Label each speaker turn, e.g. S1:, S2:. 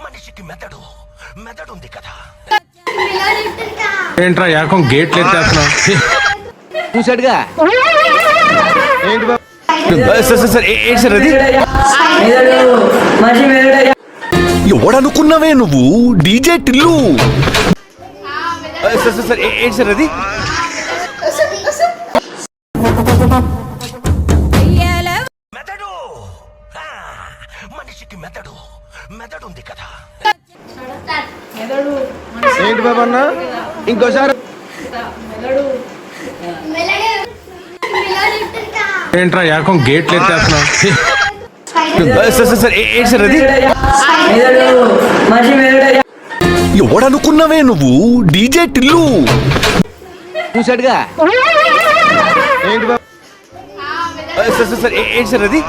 S1: మనిషికి మెదడు ఉంది కదా.
S2: ఏంట్రా యాకం గేట్లు ఎత్తేస్తున్నావు?
S3: చూసాడుగా
S2: ఏంటి బాబు?
S3: సార్ ఏంటి సార్ అది?
S1: ఎవడనుకున్నావే నువ్వు? డీజే టిల్లు.
S3: సార్ ఏంటి సార్ అది?
S1: మెదడు మనిషికి మెదడు ఉంది కదా.
S2: ఏంటి బాబు అన్న? ఇంకోసారి ఏంట్రా యాకం గేట్లు ఎత్తేస్తున్నావు?
S3: సార్ ఏంటి సార్ అది?
S1: ఎవడనుకున్నావే నువ్వు? డీజే టిల్లు.
S3: చూసాడుగా
S2: ఏంటి బాబు?
S3: సార్ ఏంటి సార్ అది?